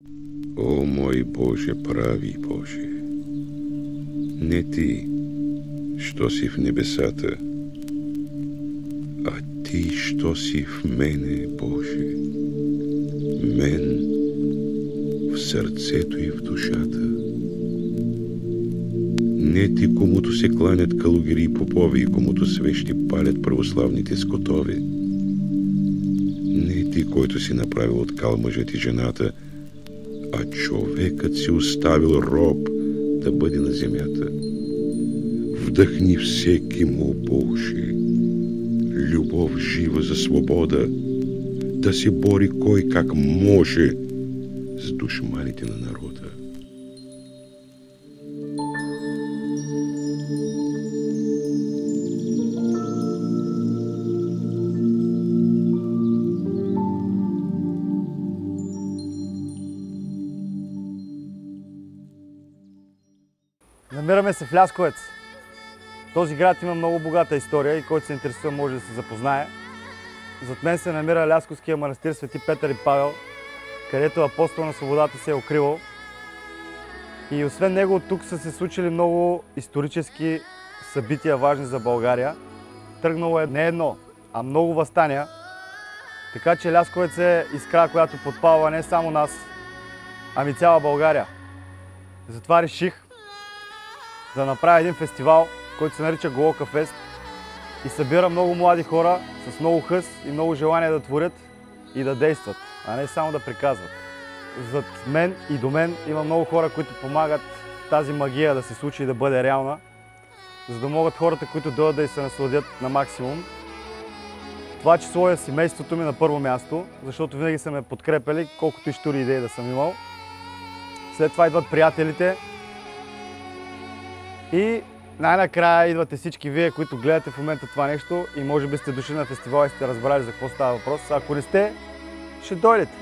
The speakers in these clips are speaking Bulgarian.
О мой Боже, прави Боже, не ти, що си в небесата, а ти, що си в мене, Боже, мен в сърцето и в душата. Не ти, комуто се кланят калугери и попови, и комуто свещи палят православните скотове. Не ти, който си направил от кал мъжът и жената, а човекът си оставил роб да бъде на земята. Вдъхни всеки му, Боже, любов жива за свобода, да се бори кой как може с душманите на народа. Намираме се в Лясковец. Този град има много богата история и който се интересува може да се запознае. Зад мен се намира Лясковския манастир Свети Петър и Павел, където апостол на свободата се е укривал. И освен него тук са се случили много исторически събития, важни за България. Тръгнало е не едно, а много въстания. Така че Лясковец е искра, която подпалва не само нас, ами цяла България. Затова реших да направя един фестивал, който се нарича Голока Фест и събира много млади хора с много хъс и много желание да творят и да действат, а не само да приказват. Зад мен и до мен има много хора, които помагат тази магия да се случи и да бъде реална, за да могат хората, които дойдат да й се насладят на максимум. Това число е семейството ми на първо място, защото винаги са ме подкрепили, колкото и щури идеи да съм имал. След това идват приятелите и най-накрая идвате всички вие, които гледате в момента това нещо и може би сте дошли на фестивал и сте разбрали за какво става въпрос. Ако не сте, ще дойдете.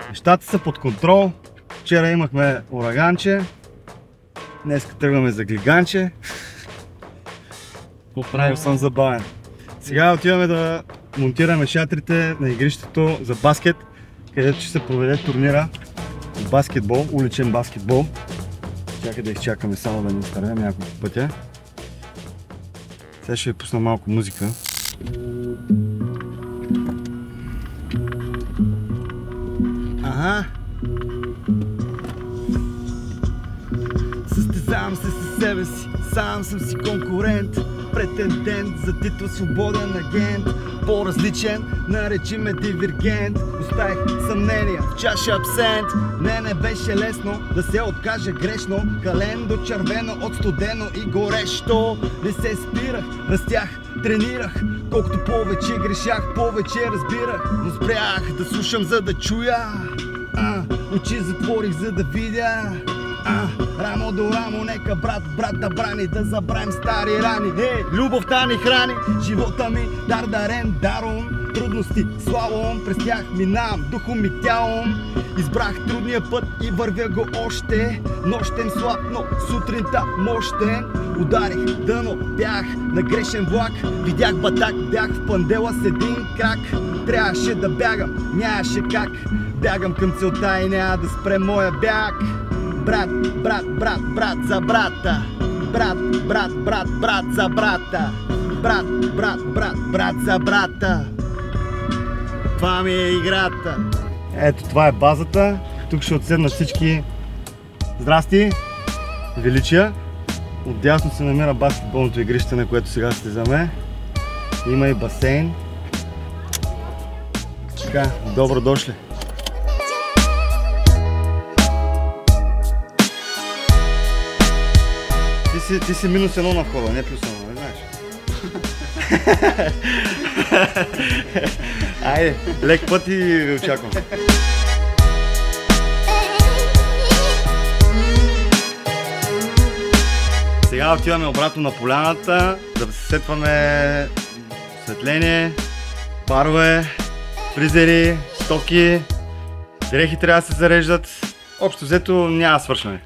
Нещата са под контрол. Вчера имахме ураганче. Днес тръгваме за глиганче. Поправил съм забавен. Сега отиваме да монтираме шатрите на игрището за баскет, където ще се проведе турнира баскетбол, уличен баскетбол. Чакай да изчакаме само да ни изтървем няколко пътя. Сега ще ви пусна малко музика. Ага. Състезавам се със себе си, сам съм си конкурент, претендент за титул свободен агент, по-различен, наречи ме дивергент. Оставих съмнения в чаша абсент, не беше лесно да се откаже грешно, кален до червено от студено и горещо. Не се спирах, растях, тренирах, колкото повече грешах, повече разбирах, но спрях да слушам за да чуя. Очи затворих за да видя. Рамо до рамо, нека брат да брани, да забравим стари рани. Любовта ни храни, живота ми дар дарен, даром. Трудности, слалом, през тях минавам, духом и тялом. Избрах трудния път и вървя го още. Нощем слаб, но сутринта мощен. Ударих дъно, бях на грешен влак. Видях батак, бях в пандела с един крак. Трябваше да бягам, нямаше как. Бягам към целта и няма да спре моя бяг. Брат за брата. Брат за брата. Брат за брата. Това ми е играта. Ето това е базата. Тук ще отседнат всички. Здрасти, величия. Отдясно се намира баскетболното игрище, на което сега състезаме. Има и басейн. Така, добро дошли. Ти си минус едно на входа, не плюс едно, не знаеш? Айде, лек път и ви очаквам. Сега отиваме обратно на поляната, да се сетваме осветление, парове, фризери, стоки дрехи трябва да се зареждат. Общо взето няма свършване.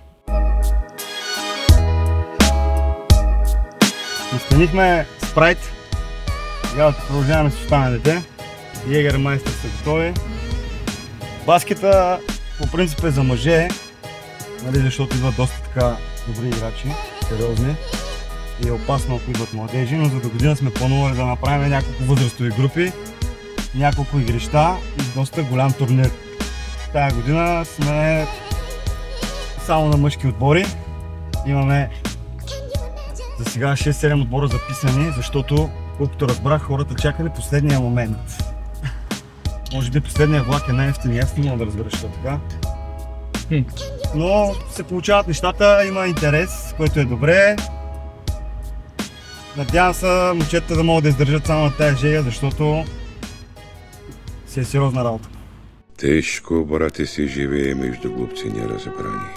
Изменихме спрайт. Сега продължаваме с останалите. Егермайстер са готови. Баскета по принцип е за мъже, нали, защото идват доста така добри играчи, сериозни. И е опасно, ако идват младежи, но за до година сме планували да направим няколко възрастови групи, няколко игрища и доста голям турнир. Тая година сме само на мъжки отбори. Имаме за сега 6-7 отбора записани, защото, колкото разбрах, хората чакали последния момент. Може би последния влак е най-ефтин, аз не мога да разбера, що така. Но се получават нещата, има интерес, което е добре. Надявам се момчетата да могат да издържат само на тая жега, защото си е сериозна работа. Тежко, брате, си живее между глупци неразбрани.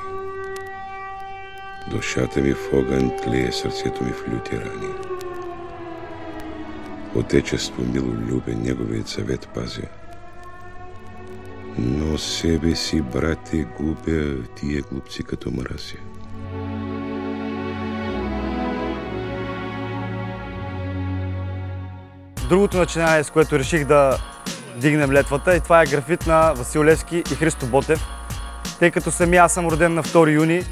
Душата ми в огън тлее, сърцето ми в люти рани. Отечество милолюбен, неговият съвет пазя. Но себе си, брате, губя тия глупци като мрази. Другото начинание, с което реших да дигнем летвата, и това е графит на Васил Левски и Христо Ботев. Тъй като самия аз съм роден на 2 юни,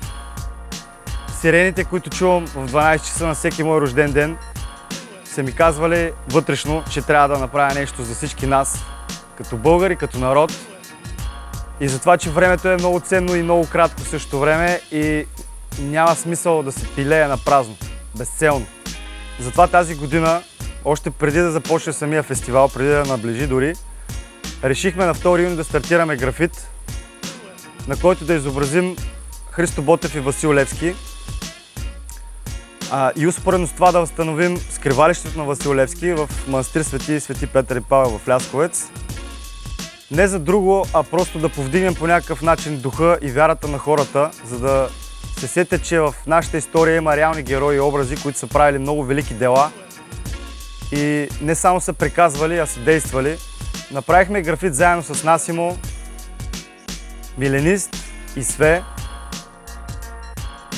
сирените, които чувам в 12 часа на всеки мой рожден ден, са ми казвали вътрешно, че трябва да направя нещо за всички нас, като българи, като народ. И за това, че времето е много ценно и много кратко в същото време и няма смисъл да се пилее на празно, безцелно. Затова тази година, още преди да започне самия фестивал, преди да наближи дори, решихме на 2 юни да стартираме графит, на който да изобразим Христо Ботев и Васил Левски. И успоредно с това да възстановим скривалището на Васил Левски в манастир Свети Петър и Павел в Лясковец. Не за друго, а просто да повдигнем по някакъв начин духа и вярата на хората, за да се сетят, че в нашата история има реални герои и образи, които са правили много велики дела и не само са приказвали, а са действали. Направихме графит заедно с Насимо, Миленист и Све.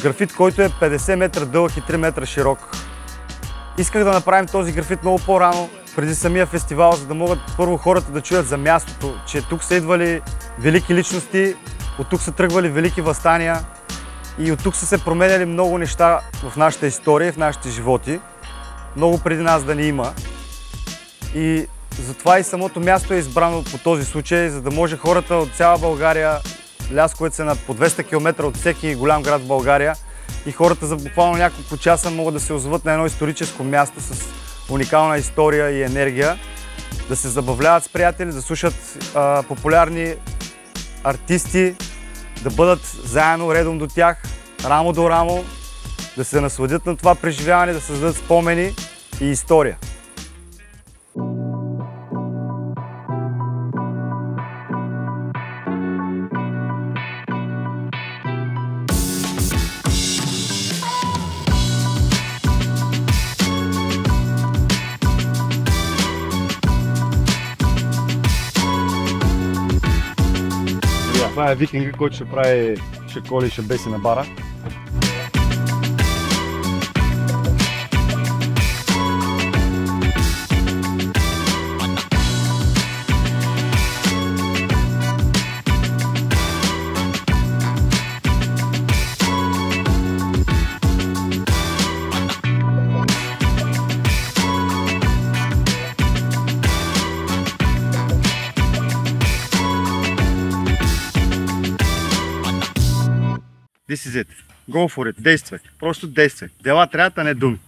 Графит, който е 50 метра дълъг и 3 метра широк. Исках да направим този графит много по-рано, преди самия фестивал, за да могат първо хората да чуят за мястото, че тук са идвали велики личности, от тук са тръгвали велики въстания и от тук са се променяли много неща в нашата история, в нашите животи, много преди нас да ни има. И затова и самото място е избрано по този случай, за да може хората от цяла България, Лясковец е на по 200 км от всеки голям град в България, и хората за буквално няколко часа могат да се озоват на едно историческо място с уникална история и енергия, да се забавляват с приятели, да слушат популярни артисти, да бъдат заедно редом до тях, рамо до рамо, да се насладят на това преживяване, да създадат спомени и история. Това е викинга, който ще прави, ще коли и ще беси на бара. This is it. Go for it. Действай. Просто действай. Дела трябват, а не думи.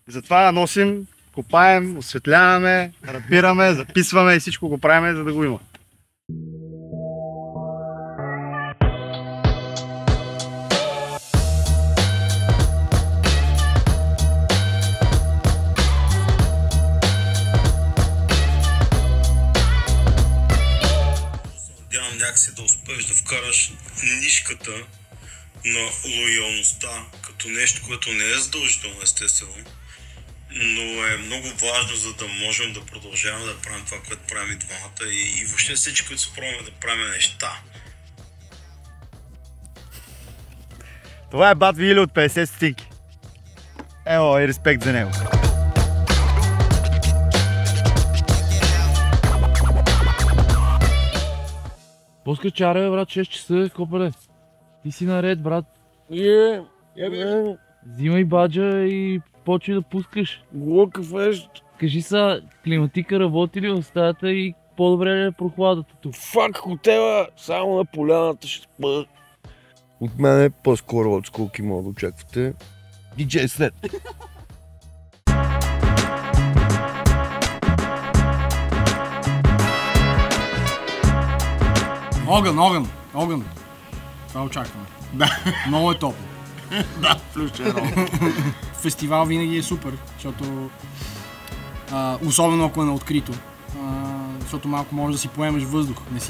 Затова носим, копаем, осветляваме, рапираме, записваме и всичко го правим, за да го има. Надявам някакси да успееш да вкараш нишката на лоялността като нещо, което не е задължително, естествено, но е много важно, за да можем да продължаваме да правим това, което правим и двамата и въобще всички, които се пробваме да правим неща. Това е бат Вили от 50 стотинки. Ево и респект за него. Пускай чара, бе, брат, 6 часа, копеле. Ти си наред, брат. Взимай баджа и почвай да пускаш. Какво Кажи са, климатика работи ли в стаята и по-добре ли е прохладата тук? Фак хотела, само на поляната ще спа. От мен е по-скоро от сколки мога да очаквате. DJ след. Огън. Това очакваме. Да, много е топло. Да, включен огън. Фестивал винаги е супер, защото особено ако е на открито, защото малко можеш да си поемеш въздух, не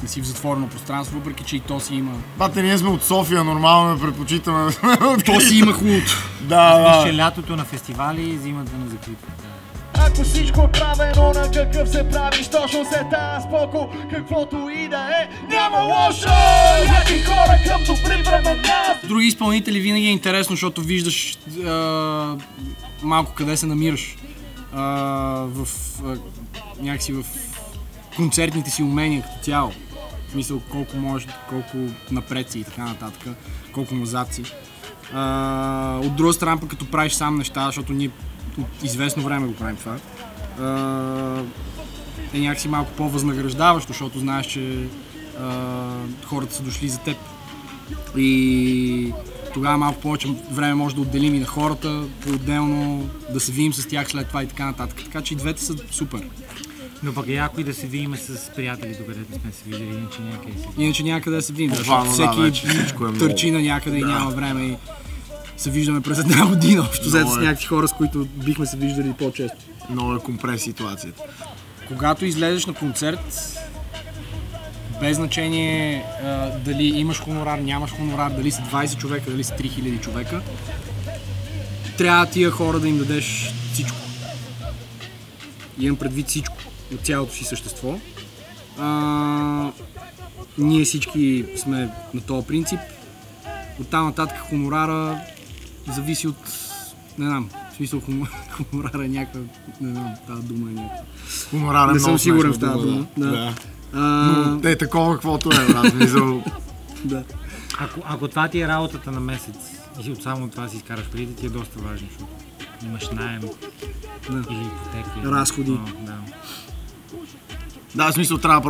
си в затворено пространство, въпреки че и то си има. Бате, ние сме от София, нормално предпочитаме да сме открити. То си има хубавото. Да. Че лятото на фестивали взимат да не закрито. Ако всичко е правено на какъв се правиш, точно се тая споко, каквото и да е, няма лошо! Яки хора към добри времена! Други изпълнители винаги е интересно, защото виждаш малко къде се намираш. Някакси в концертните си умения като цяло. В смисъл колко можеш, колко напред си и така нататък, колко назад си. От друга страна пък като правиш сам неща, защото ние от известно време го правим това, е някакси малко по-възнаграждаващо, защото знаеш, че хората са дошли за теб. И тогава малко повече време може да отделим и на хората, по-отделно да се видим с тях след това и така нататък. Така че и двете са супер. Но пък е яко и да се видим с приятели, докъдето сме се виждали, иначе някъде се. Иначе някъде да се видим, защото всеки търчи на някъде и няма време и се виждаме през една година, общо взето с някакви хора, с които бихме се виждали по-често. Много е компрес ситуацията. Когато излезеш на концерт, без значение дали имаш хонорар, нямаш хонорар, дали са 20 човека, дали са 3000 човека, трябва тия хора да им дадеш всичко. Имам предвид всичко от цялото си същество. Ние всички сме на този принцип. Оттам нататък хонорара зависи от... не знам, в смисъл хонорара е някаква... не знам, тази дума е някаква. Хонорара не съм сигурен в тази дума. Да. Но е такова каквото е, брат, мисъл. Да. Ако това ти е работата на месец и от само това си изкараш парите, ти е доста важно, защото имаш наем или ипотека. Разходи. Да. Да, в смисъл трябва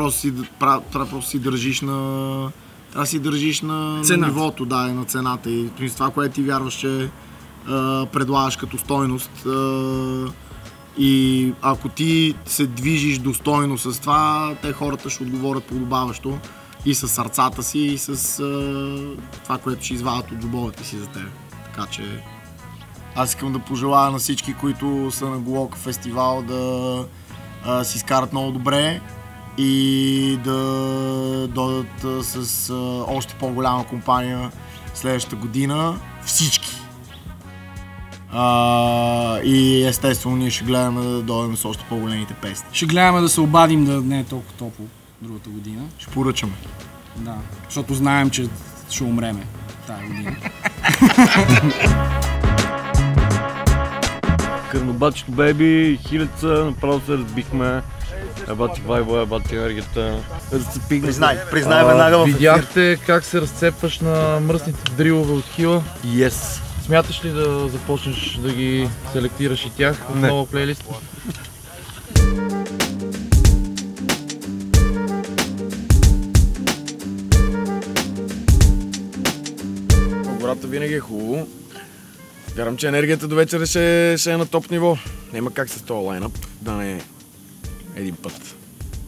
просто си държиш на... Трябва да си държиш на нивото, да, на цената и това, което ти вярваш, че предлагаш като стойност. И ако ти се движиш достойно с това, те хората ще отговорят подобаващо и с сърцата си, и с това, което ще извадят от любовата си за теб. Така че аз искам да пожелая на всички, които са на Голока фестивал, да си изкарат много добре и да дойдат с още по-голяма компания следващата година. Всички! И естествено ние ще гледаме да дойдем с още по-големите песни. Ще гледаме да се обадим да не е толкова топло другата година. Ще поръчаме. Да, защото знаем, че ще умреме тази година. Кърнобачето бейби, хилеца, направо се разбихме. Ебати вайба, ебати енергията. Признай веднага в ефир. Видяхте как се разцепваш на мръсните дрилове от Хила? Yes. Смяташ ли да започнеш да ги селектираш и тях в нова плейлист? Гората винаги е хубаво. Вярвам, че енергията до вечера ще е на топ ниво. Няма как с този лайнъп да не е един път.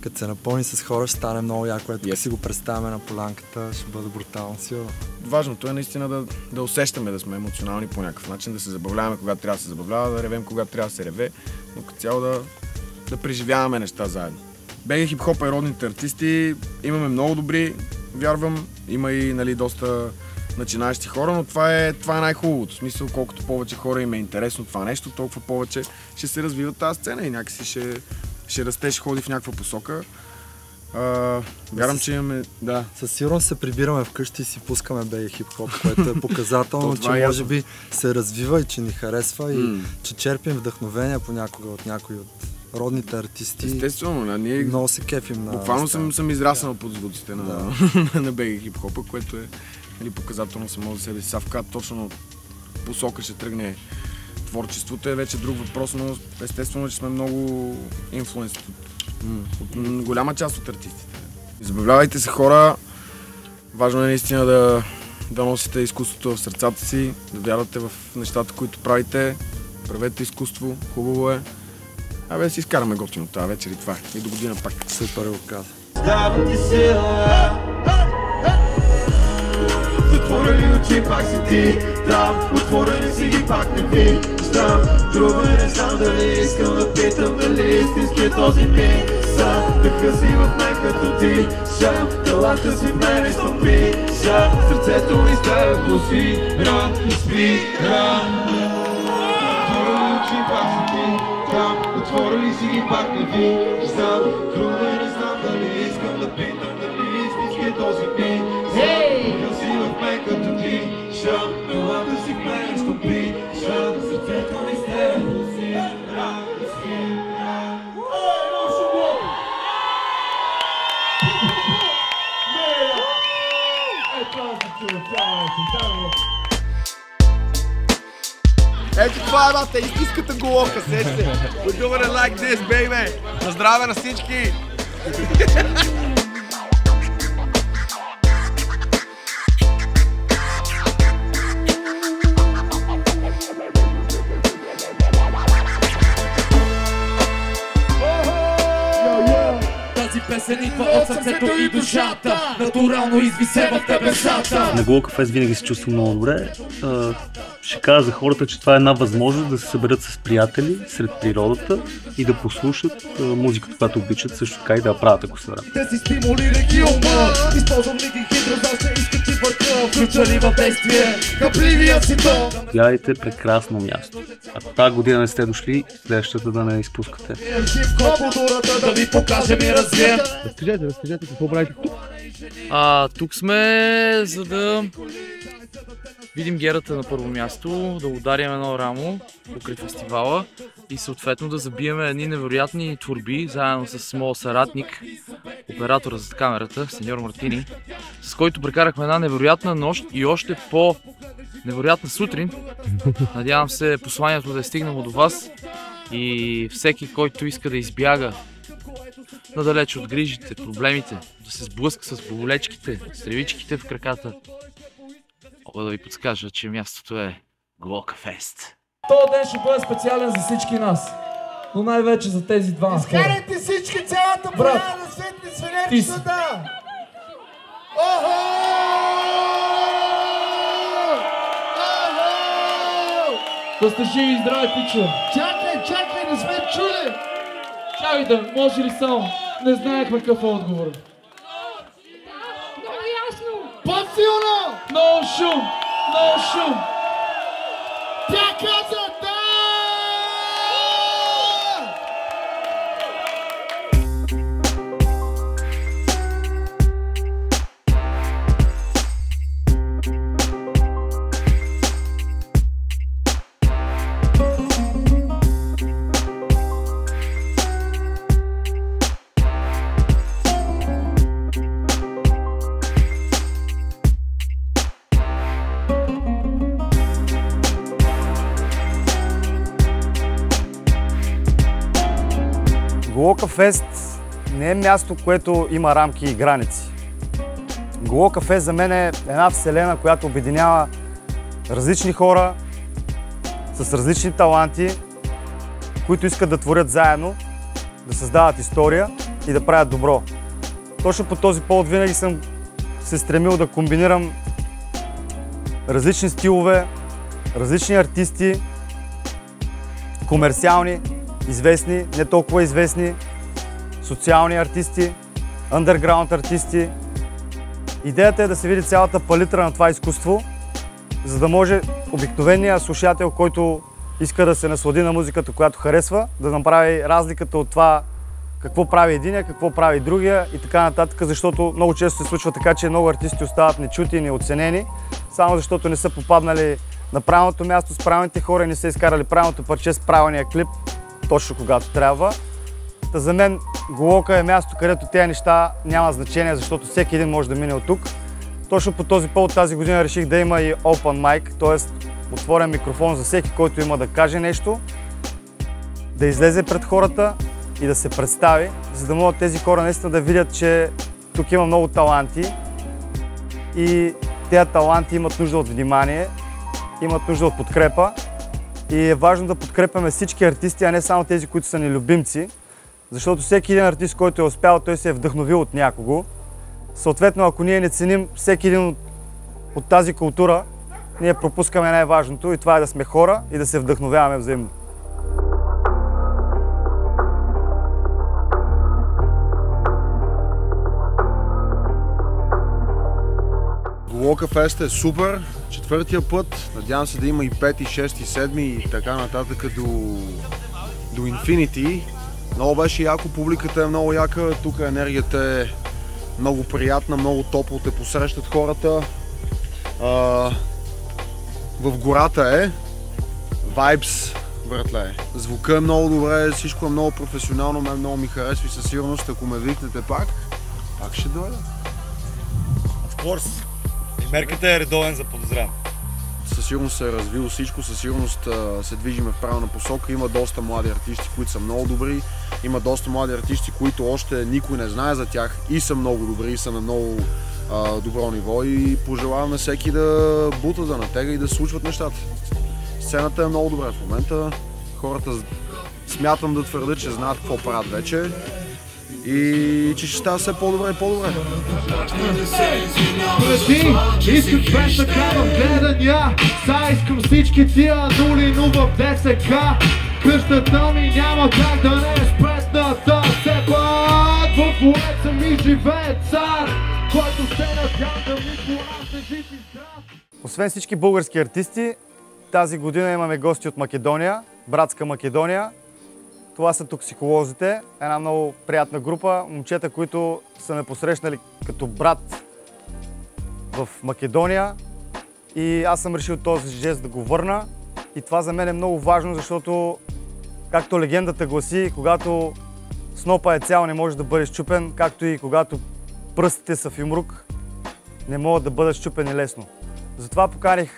Като се напълни с хора, ще стане много яко. Ето си го представяме на полянката, ще бъде брутално силно. Важното е наистина да усещаме, да сме емоционални по някакъв начин, да се забавляваме, когато трябва да се забавлява, да ревем, когато трябва да се реве, но като цяло да преживяваме неща заедно. БГ хип-хоп и родните артисти имаме много добри, вярвам. Има и доста начинаещи хора, но това е най-хубавото. В смисъл, колкото повече хора им е интересно това нещо, толкова повече ще се развива тази сцена и някакси ще расте, ще ходи в някаква посока. Вярвам, че имаме... Да. Със сигурност се прибираме вкъщи и си пускаме BG хип-хоп, което е показателно, че може би се развива и че ни харесва и че черпим вдъхновения понякога от някои от родните артисти. Естествено, ние много се кефим на... Буквално съм израснал под звуците на BG хип-хопа, което е показателно само за себе си. Сега точно посока ще тръгне творчеството е вече друг въпрос, но естествено, че сме много инфлуенс от голяма част от артистите. Забавлявайте се, хора. Важно е наистина да носите изкуството в сърцата си, да вярвате в нещата, които правите. Правете изкуство, хубаво е. Абе, си изкараме готино тази вечер и това. И до година пак. Супер го каза. Затворени очи, пак си ти там, отворени си ги пак не виждам. Друго не знам дали искам да питам, дали истински е този ми сам. Дъха си в мен като ти шам, таланта си в мен и стопиша. Сърцето ми става гласира и спира. Затворени очи, пак си ти там, отворени си ги пак не виждам. Друго не знам дали искам да питам, дали истински е този ми сам. Като ти шам, таланта си в мен стопи шам, сърцето ми с теб си Ето това е бата, истинската головка, сете! We're doing it like this, baby! На здраве на всички! Песен идва от сърцето и душата, натурално извисе в тебесата. На Глока Фест винаги се чувствам много добре. Ще кажа за хората, че това е една възможност да се съберат с приятели сред природата и да послушат музиката, която обичат, също така и да я правят, ако се върнат. Да си стимулирайки ума, използвам ли ги хитро, за да изкачи върха, включали в действие, къпливия си то. Гледайте прекрасно място. Ако тази година не сте дошли, следващата да не изпускате. Да ви покажем и развием. Разкажете, какво правите тук? Тук сме, за да видим Герата на първо място, да ударим едно рамо покрай фестивала и съответно да забием едни невероятни творби, заедно с моят съратник, оператора зад камерата, сеньор Мартини, с който прекарахме една невероятна нощ и още по-невероятна сутрин. Надявам се посланието да е стигнало до вас и всеки, който иска да избяга надалеч от грижите, проблемите, да се сблъска с болечките, с тревичките в краката. Мога да ви подскажа, че мястото е Глока Фест. Този ден ще бъде специален за всички нас, но най-вече за тези два хора. Изкарайте всички цялата поляна на светли свирепчета! Охо! Да сте живи и здрави, пичо! Чакай, не сме чули! Чакайте, може ли само? Не знаехме какъв е отговор. Много ясно! По-силно! Много шум! Много шум! Тя каза да! Глока Фест не е място, което има рамки и граници. Глока Фест за мен е една вселена, която обединява различни хора с различни таланти, които искат да творят заедно, да създават история и да правят добро. Точно по този повод винаги съм се стремил да комбинирам различни стилове, различни артисти, комерциални, известни, не толкова известни, социални артисти, underground артисти, Идеята е да се види цялата палитра на това изкуство, за да може обикновеният слушател, който иска да се наслади на музиката, която харесва, да направи разликата от това какво прави единия, какво прави другия и така нататък, защото много често се случва така, че много артисти остават нечути и неоценени, само защото не са попаднали на правилното място с правилните хора и не са изкарали правилното парче с правилния клип, точно когато трябва. Та за мен Голока е място, където тези неща няма значение, защото всеки един може да мине от тук. Точно по този повод тази година реших да има и Open Mic, т.е. отворен микрофон за всеки, който има да каже нещо, да излезе пред хората и да се представи, за да могат тези хора наистина да видят, че тук има много таланти и тези таланти имат нужда от внимание, имат нужда от подкрепа и е важно да подкрепяме всички артисти, а не само тези, които са ни любимци, защото всеки един артист, който е успял, той се е вдъхновил от някого. Съответно, ако ние не ценим всеки един от тази култура, ние пропускаме най-важното и това е да сме хора и да се вдъхновяваме взаимно. Голока фест е супер, четвъртия път, надявам се да има и 5, 6, 7 и така нататък до Infinity. Много беше яко, публиката е много яка, тук енергията е много приятна, много топло те посрещат хората. В гората е, vibes, братле. Звука е много добре, всичко е много професионално, мен много ми харесва и със сигурност, ако ме викнете пак ще дойда. Of course. Мерката е редовен за подозрян. Със сигурност се е развило всичко, със сигурност се движиме в правилна посока. Има доста млади артисти, които са много добри. Има доста млади артисти, които още никой не знае за тях и са много добри, и са на много добро ниво и пожелаваме всеки да бута, да натега и да се случват нещата. Сцената е много добра в момента. Хората смятам да твърда, че знаят какво правят вече и че ще става все по-добре и по-добре. Преди исках без такава гледания, сега искам всички тия нули, но в ДСК къщата ми няма как да не е спретната. Все пак в улица ми живее цар, който се надявам да ми порасне жив и здрав. Освен всички български артисти, тази година имаме гости от Македония, братска Македония. Това са Токсиколозите, една много приятна група, момчета, които са ме посрещнали като брат в Македония и аз съм решил този жест да го върна и това за мен е много важно, защото както легендата гласи, когато снопа е цял, не може да бъде счупен, както и когато пръстите са в юмрук, не могат да бъдат счупени лесно. Затова поканих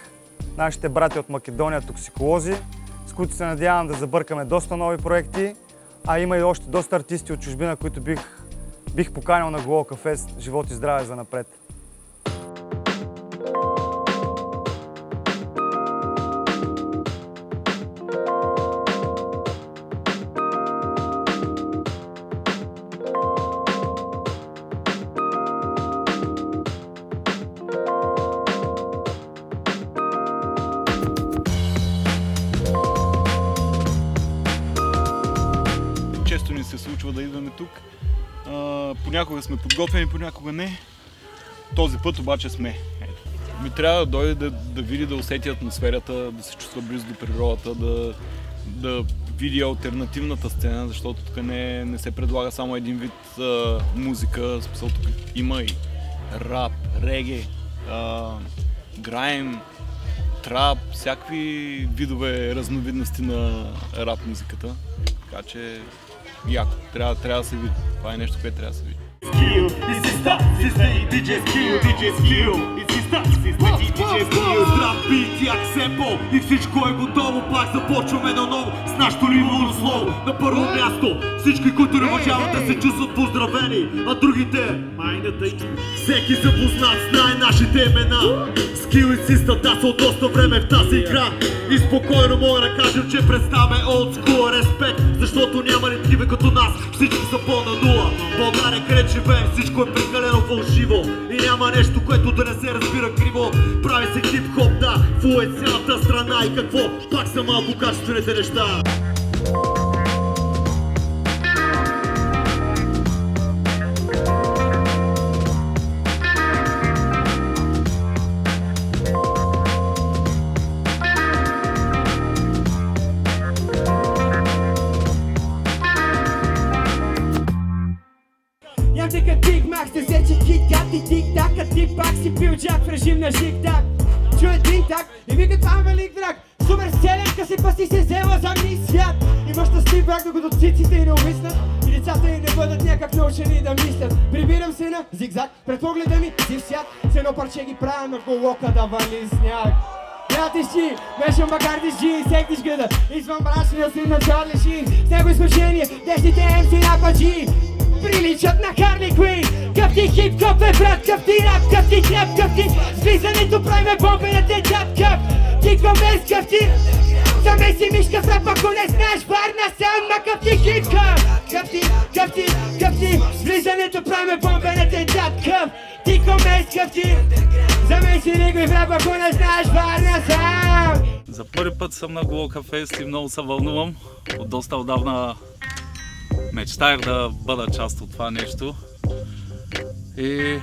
нашите брати от Македония, Токсиколози, с които се надявам да забъркаме доста нови проекти, а има и още доста артисти от чужбина, които бих поканил на Голока фест. Живот и здраве за напред! Често ни се случва да идваме тук. Понякога сме подготвени, понякога не. Този път обаче сме. Ми трябва да дойде да види, да усети атмосферата, да се чувства близо до природата, да види алтернативната сцена, защото тук не се предлага само един вид музика. Тук има и рап, реге, грайм, трап, всякакви видове разновидности на рап музиката. Така че яко, трябва да се види. Това е нещо, което трябва да се види. Здрав бит, як семпъл и всичко е готово. Пак започваме наново с нашото любовно слово. На първо място всички, които не уважават да се чувстват поздравени, а другите майната и всеки запознат знае нашите имена. Скил и систа, да са от доста време в тази игра и спокойно мога да кажем, че представяме old school респект, защото няма ли такива като нас, всички са по-на нула. България, където живеем, всичко е прекалено фалшиво и няма нещо, което да не се разбира криво. Прави се хип-хоп, да, фу е цялата страна и какво, пак са малко качествените неща. Ти пак си пил джак в режим на жик-так. Чу един так и вика това велик драк. Супер селенка си пъсти се взела за ми свят. Имаш щастлив брак, докато циците й не увиснат и децата й не бъдат някак научени да мислят. Прибирам се на зигзаг, пред погледа ми си всят. С едно парче ги правя на колока да вали сняг. Гратиш си, мешам бакарди с джин, сектиш гъда. Извън брашния си на Чарли Шин. С него изключение, десните MC рападжи приличат на Харли Квин. Къв ти хип-хоп е брат, къв ти рап, къв ти трап, къв ти слизането правиме бомбената джаб, къв ти комерс, къв ти замеси мишка в рап, ако не знаеш Варна сам, ма къв ти хип-хоп. Къв ти слизането правиме бомбената джаб, къв ти комерс, къв ти замеси никой в рап, ако не знаеш Варна сам. За първи път съм на Глока Фест и много се вълнувам. От доста отдавна мечтаях да бъда част от това нещо и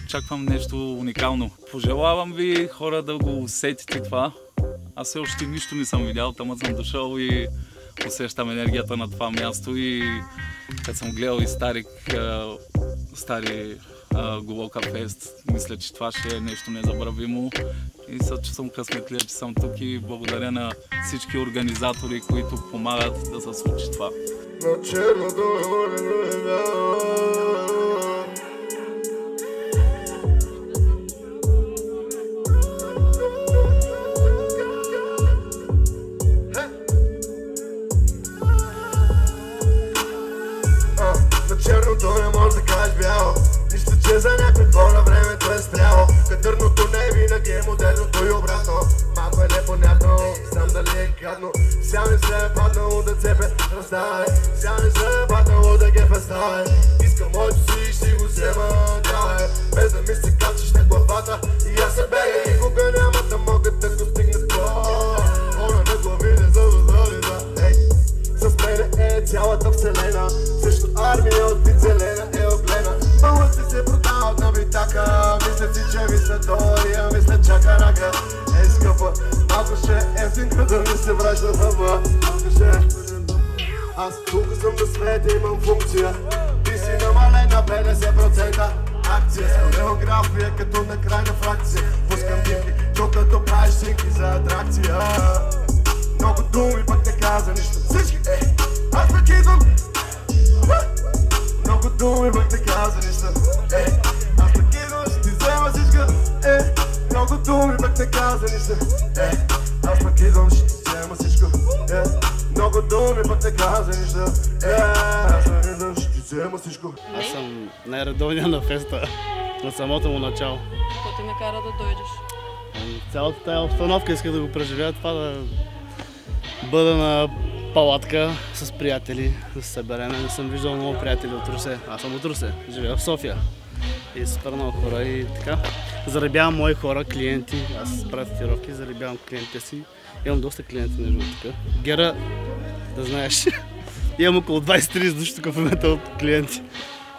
очаквам нещо уникално. Пожелавам ви хора да го усетите това. Аз все още нищо не съм видял, тъмът съм дошъл и усещам енергията на това място и като съм гледал и стари Глока Фест, мисля, че това ще е нещо незабравимо и че съм късметлия, че съм тук и благодаря на всички организатори, които помагат да се случи това. На черното море на черното не може да кажеш бяло. Нищо, че за някой на времето е стряло. Кадърното не винаги е модерното и обратно. Малко е непонятно, знам дали е гадно. Сега ми се е паднало да цепе, раздай. Сега ми се е паднало да ге фестай. Искам моето си и ще го взема, давай. Без да ми се качиш на главата и аз се бега. Никога няма да могат да го стигнат по. Хора на глави не завъзали да. С мене е цялата вселена. Също армия от вид зелена е оглена. Бълъци се продават на битака. Мисля си, че ми се дория, мисля чака рака. Ей скъпа, малко ще е ефтинка да ми се връща хъба. Малко ще е. Аз тук съм на света, имам функция. Ти си намален на 50% акция. С хореография като на крайна фракция. Пускам дивки, докато правиш синки за атракция. Много думи, пък не каза нищо. Всички, аз пък идвам. Много думи, пък не каза нищо. Аз пък идвам, ще ти взема всичко. Много думи, пък не каза нищо. Аз пък идвам, ще ти взема всичко. Много думи, пък не каза нищо. Аз пък идвам, ще ти взема всичко. Аз съм най-редовния на феста. На самото му начало. Какво те накара да дойдеш? Цялата тая обстановка иска да го преживея, това да бъда на палатка с приятели, да се съберем. Не съм виждал много приятели от Русе. Аз съм от Русе, живея в София. И супер много хора и така. Заребявам мои хора, клиенти. Аз правя татуировки, заребявам клиентите си. Имам доста клиенти между тук. Гера, да знаеш, имам около 20-30 души тук в момента от клиенти.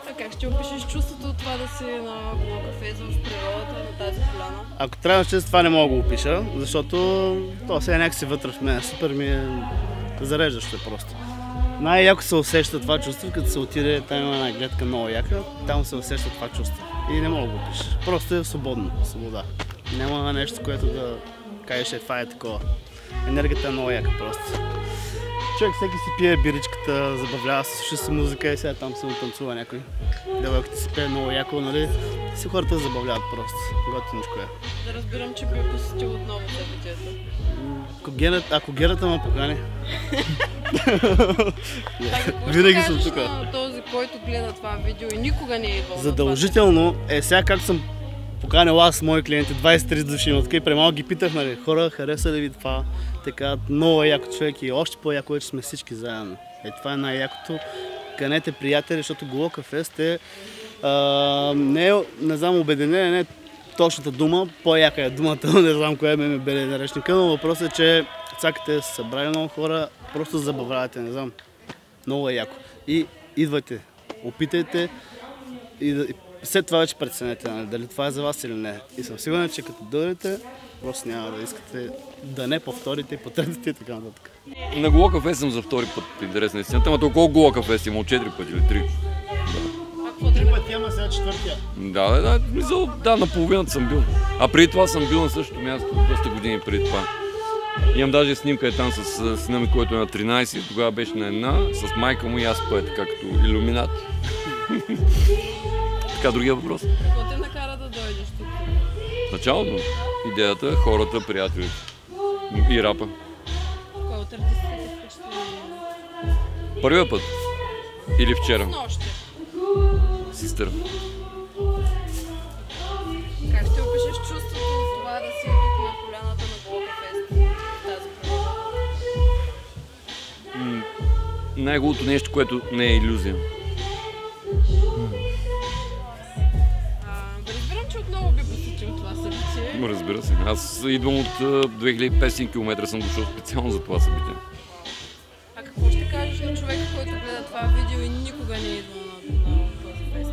А как ще опишеш чувството от това да си на Глока Фест в природата, на тази поляна? Ако трябва да това не мога да го опиша, защото то сега някакси вътре в мен. Супер ми е зареждащо просто. Най-яко се усеща това чувство, като се отиде, там има една гледка много яка, там се усеща това чувство. И не мога да го опиша. Просто е свободно, свобода. Няма нещо, което да кажеш, това е такова. Енергията е много яка просто. Човек всеки си пие биричката, забавлява се, слуша си музика и сега там се танцува някой. Девойката си пее много яко, нали? Си хората забавляват просто. Готиночко е. Да разбирам, че би посетил отново събитието. Ако Герата ме покани. Винаги съм тук. Този, който гледа това видео и никога не е идвал. Задължително е сега както съм поканил аз мои клиенти, 23 души има така и премалко ги питах, нали, хора, хареса ли ви това? Така, много яко човек и още по-яко е, че сме всички заедно. Това е най-якото. Канете приятели, защото Глока Фест е, не знам, обединение, не е точната дума, по-яка е думата, не знам коя ме бе наречника, но въпросът е, че цакате са събрали много хора, просто забавлявате, не знам, много е яко. И идвайте, опитайте и след това вече преценете, нали, дали това е за вас или не. И съм сигурен, че като дойдете, просто няма да искате да не повторите и потретите и така нататък. На Глока Фест съм за втори път, интерес на истината, ама толкова Глока Фест има от 4 пъти или 3. Три пъти, ама сега е четвъртия. Да, наполовината съм бил. А преди това съм бил на същото място, доста години преди това. Имам даже снимка там с сина ми, който е на 13, тогава беше на една, с майка му и аз пътя, както илюминат. Така, другия въпрос. Какво те накара да дойдеш тук? Началото, идеята, хората, приятелите и рапа. Кой от артистите те впечатли? Първия път или вчера? Снощи. Систър. Как ще опишеш чувството от това да си тук на поляната на Глока Фест? Тази природа? Най-голото нещо, което не е илюзия. Разбирам, че отново би посетил това събитие. Разбира се. Аз идвам от 2500 км, съм дошъл специално за това събитие. А какво ще кажеш на човека, който гледа това видео и никога не е идвал на този фест?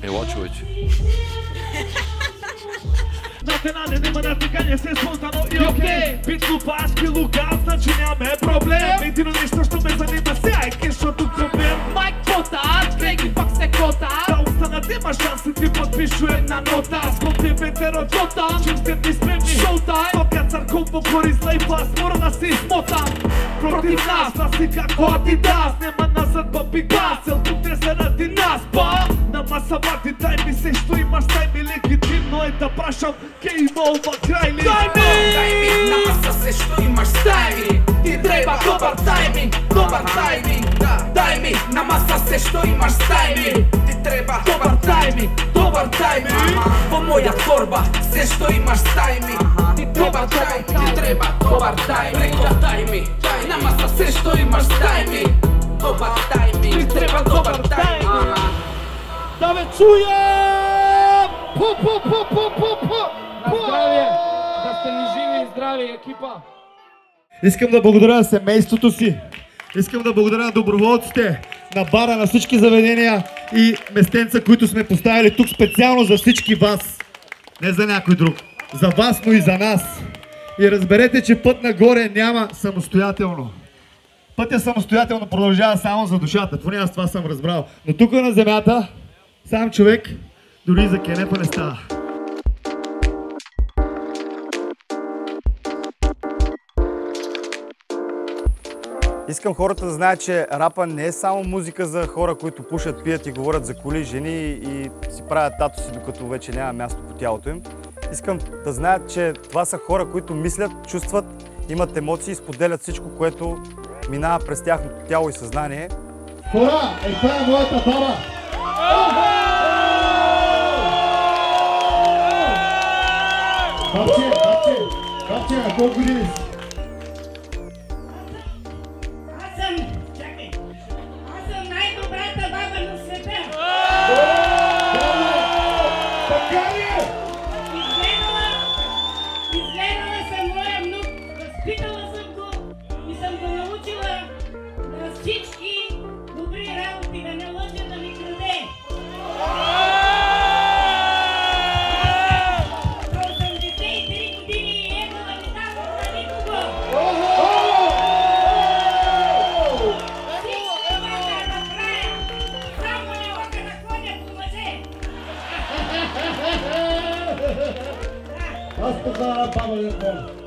Ела, човече. На финале нема натикание се спонтано и окей. Битно паш пилука, значи нямаме проблем. Едино нещо, що ме занима сега е кешото проблем. Майк пота, Крейги пак се кота. Да останат има шанс и ти подпишу една нота. Скопи ветеротота, чим сте ни спремни шоутайм. Тока църков по Борис Лейфа, смора да си смотам. Против нас, нас и како Адидас. Нема назад баби газ, целто те заради нас, ба. На маса вади, дай ми се, що имаш, дай ми легитимно е да прашам. Кеймова крайли. Дай ми на маса се, що имаш, дай ми. Ти треба добър тайминг, добър тайминг. Дай ми на маса се, що имаш, дай ми. Ти треба добър тайминг, добър тайминг. По моя торба се, що имаш, дай ми. Ти треба добър тайминг. Дай ми на маса се, що имаш, дай ми. Добър тайминг, ти треба добър тайминг. Да ме чуем! На здравие! Да сте ни живи и здрави, екипа! Искам да благодаря на семейството си. Искам да благодаря на доброволците, на бара, на всички заведения и местенца, които сме поставили тук специално за всички вас. Не за някой друг. За вас, но и за нас. И разберете, че път нагоре няма самостоятелно. Пътя самостоятелно продължава само за душата. Поне аз това съм разбрал. Но тук на земята сам човек дори за кенепа не става. Искам хората да знаят, че рапа не е само музика за хора, които пушат, пият и говорят за коли, жени и си правят татуси, докато вече няма място по тялото им. Искам да знаят, че това са хора, които мислят, чувстват, имат емоции и споделят всичко, което минава през тяхното тяло и съзнание. Хора, това е моята баба! Бабче, на колко години си? Аз съм най-добрата баба на света! Така ли е? Изгледала съм моя внук, възпитала съм го и съм го научила на всички добри работи, да не лъже, да не краде. До 83 години и ето да не давам на никого. Всичко това да направя, само не мога да ходя по мъже. Аз познавам баба Лермон.